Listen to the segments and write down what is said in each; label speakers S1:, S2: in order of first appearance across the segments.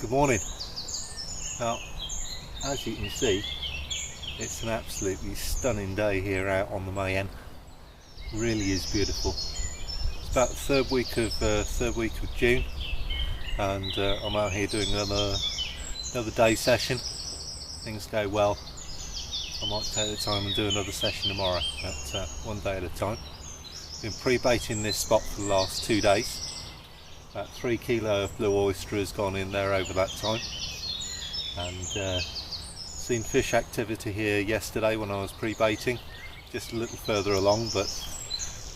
S1: Good morning. Now, as you can see, it's an absolutely stunning day here out on the Mayenne. Really is beautiful. It's about the third week of June, and I'm out here doing another day session. Things go well, I might take the time and do another session tomorrow, but one day at a time. Been pre-baiting this spot for the last 2 days. About 3 kilo of blue oyster has gone in there over that time, and seen fish activity here yesterday when I was pre-baiting, just a little further along but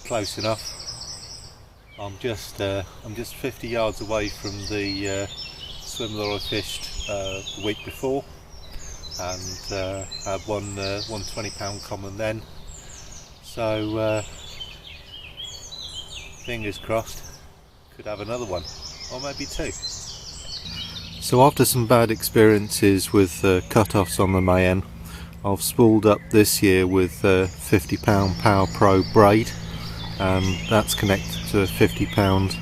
S1: close enough. I'm just 50 yards away from the swim that I fished the week before, and had one 20-pound common then, so fingers crossed could have another one, or maybe 2. So after some bad experiences with cut-offs on the Mayenne, I've spooled up this year with 50-pound Power Pro braid, and that's connected to a 50-pound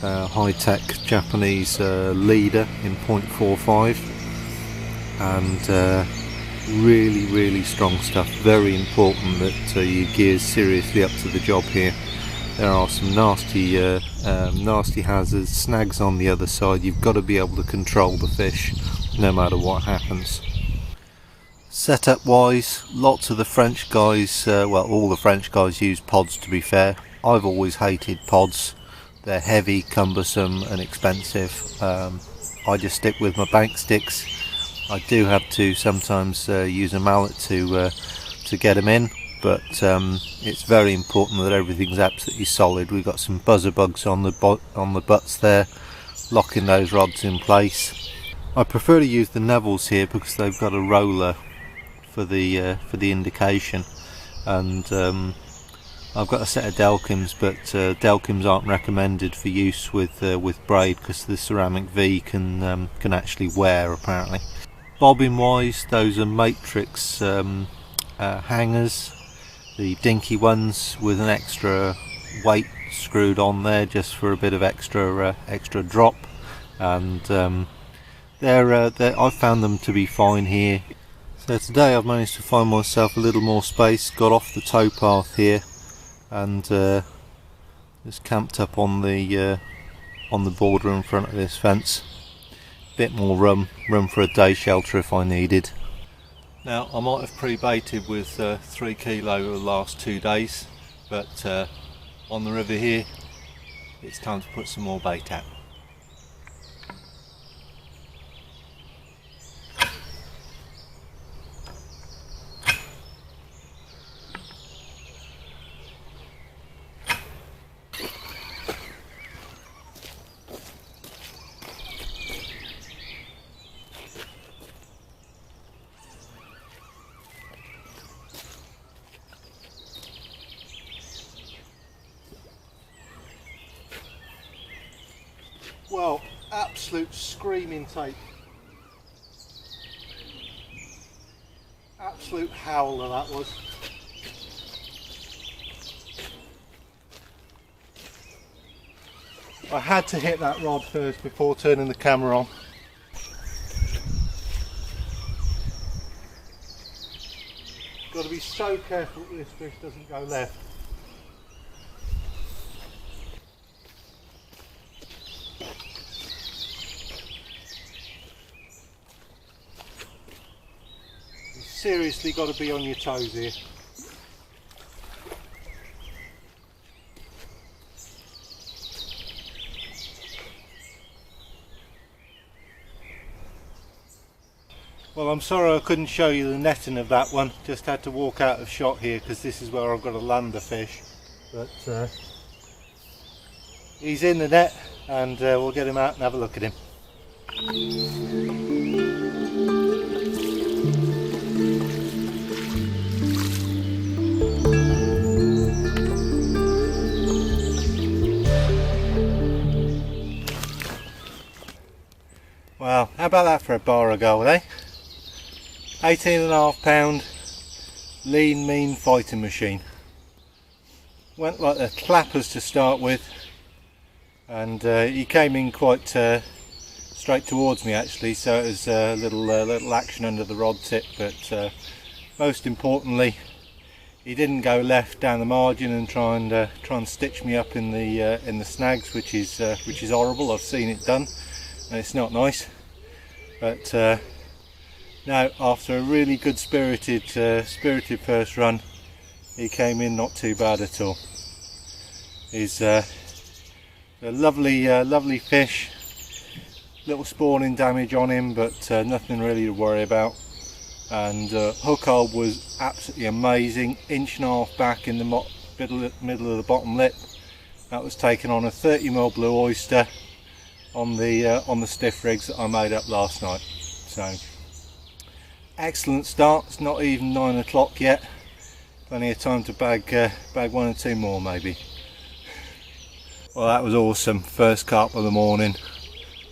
S1: high-tech Japanese leader in 0.45, and really strong stuff. Very important that your gear's seriously up to the job here. There are some nasty hazards, snags on the other side. You've got to be able to control the fish no matter what happens. Setup wise, lots of the French guys, well, all the French guys use pods, to be fair. I've always hated pods. They're heavy, cumbersome and expensive. I just stick with my bank sticks. I do have to sometimes use a mallet to get them in, but it's very important that everything's absolutely solid. We've got some buzzer bugs on the butts there, locking those rods in place. I prefer to use the Neville's here because they've got a roller for the indication, and I've got a set of Delkims, but Delkims aren't recommended for use with braid because the ceramic V can actually wear, apparently. Bobbin wise, those are matrix hangers, the dinky ones with an extra weight screwed on there just for a bit of extra drop, and I've found them to be fine here. So today I've managed to find myself a little more space, got off the towpath here, and just camped up on the border in front of this fence. Bit more room for a day shelter if I needed. Now, I might have pre-baited with 3 kilo the last 2 days, but on the river here it's time to put some more bait out. Well, absolute screaming take. Absolute howler that was. I had to hit that rod first before turning the camera on. Got to be so careful that this fish doesn't go left. Seriously got to be on your toes here. Well, I'm sorry I couldn't show you the netting of that one, just had to walk out of shot here because this is where I've got to land the fish, but he's in the net, and we'll get him out and have a look at him. Well, how about that for a bar of gold, eh? 18.5 pound, lean, mean fighting machine. Went like the clappers to start with, and he came in quite straight towards me actually, so it was a little action under the rod tip, but most importantly he didn't go left down the margin and try and stitch me up in the snags, which is horrible. I've seen it done and it's not nice. But now, after a really good spirited first run, he came in not too bad at all. He's a lovely fish. Little spawning damage on him, but nothing really to worry about. And hook hold was absolutely amazing. 1.5 inch back in the middle of the bottom lip. That was taken on a 30mm blue oyster on the stiff rigs that I made up last night. So excellent start. It's not even 9 o'clock yet. Plenty of time to bag 1 or 2 more maybe. Well, that was awesome. First carp of the morning.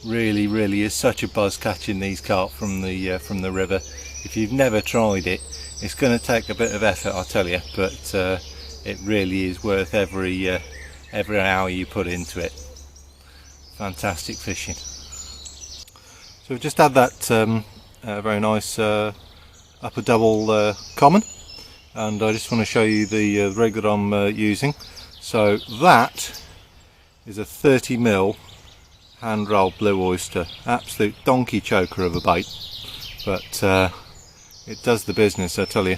S1: Really is such a buzz catching these carp from the river. If you've never tried it, it's going to take a bit of effort, I tell you, but it really is worth every hour you put into it. Fantastic fishing. So we've just had that very nice upper double common, and I just want to show you the rig that I'm using. So that is a 30mm hand rolled blue oyster, absolute donkey choker of a bait, but it does the business, I tell you.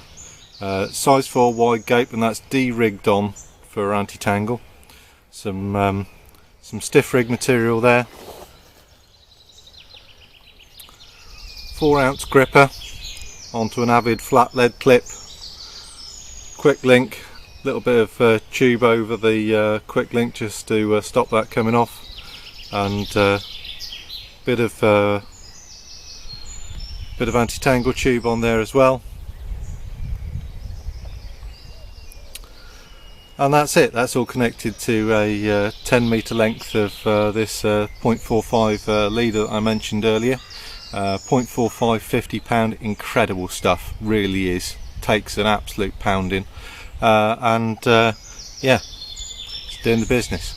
S1: Size 4 wide gape, and that's de-rigged on for anti-tangle. Some stiff rig material there. 4-ounce gripper onto an Avid flat lead clip. Quick link, little bit of tube over the quick link just to stop that coming off, and bit of anti-tangle tube on there as well. And that's it. That's all connected to a 10 metre length of this 0.45 leader that I mentioned earlier. 0.45, 50 pound, incredible stuff, really is. Takes an absolute pounding, and yeah, it's doing the business.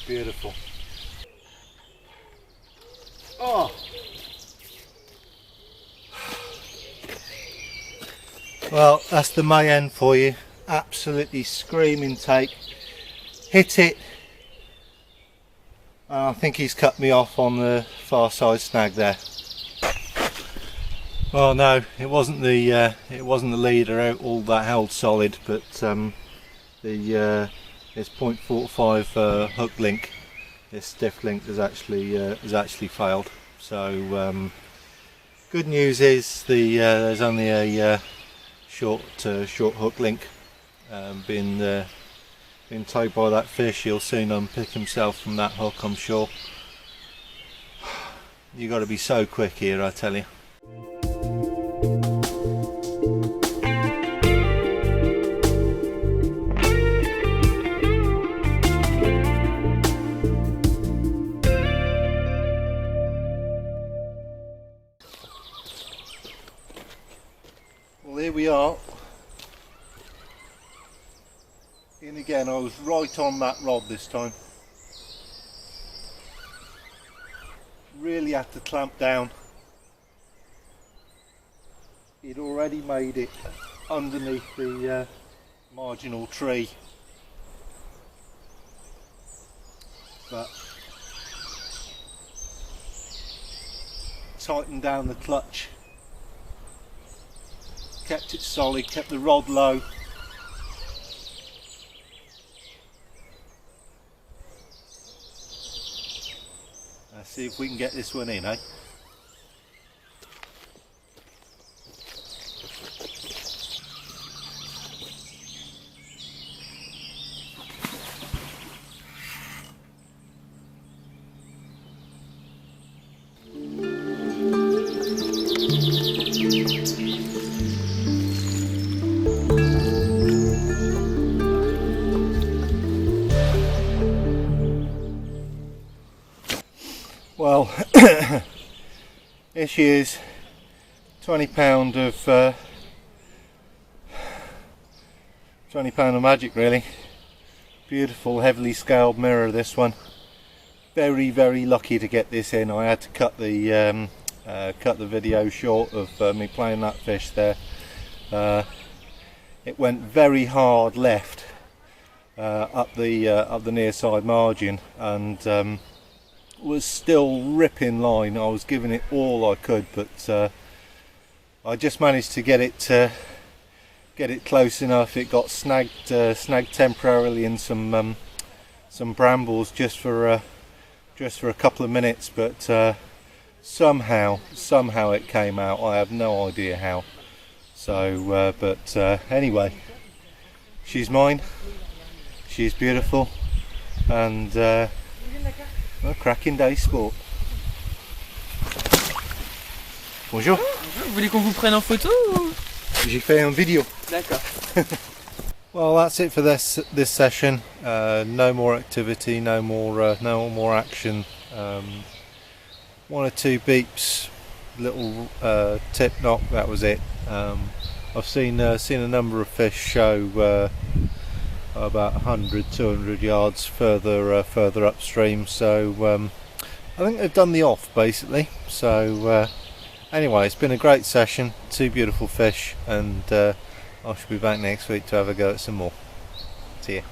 S1: Beautiful. Oh, well, that's the Mayenne for you. Absolutely screaming take. Hit it, and I think he's cut me off on the far side snag there. Well, no, it wasn't the leader out all that held solid, but this 0.45 hook link, this stiff link, has actually failed. So good news is there's only a short hook link being towed by that fish. He'll soon unpick himself from that hook, I'm sure. You got to be so quick here, I tell you. Well, here we are. And again, I was right on that rod this time. Really had to clamp down. He'd already made it underneath the marginal tree, but tightened down the clutch, kept it solid, kept the rod low. Let's see if we can get this one in, eh? Here she is, 20 pound of magic really. Beautiful heavily scaled mirror, this one. Very lucky to get this in. I had to cut the video short of me playing that fish there. It went very hard left up the near side margin, and was still ripping line. I was giving it all I could, but I just managed to get it close enough. It got snagged temporarily in some brambles just for a couple of minutes, but somehow it came out. I have no idea how. So but anyway, she's mine. She's beautiful, and a cracking day sport. Bonjour.
S2: Vous voulez qu'on vous prenne en photo ou...
S1: J'ai fait un vidéo.
S2: D'accord.
S1: Well, that's it for this session. No more activity, no more action. One or two beeps, little tip knock. That was it. I've seen a number of fish show about 100-200 yards further upstream. So I think they've done the off basically. So anyway, it's been a great session. Two beautiful fish, and I shall be back next week to have a go at some more. See ya.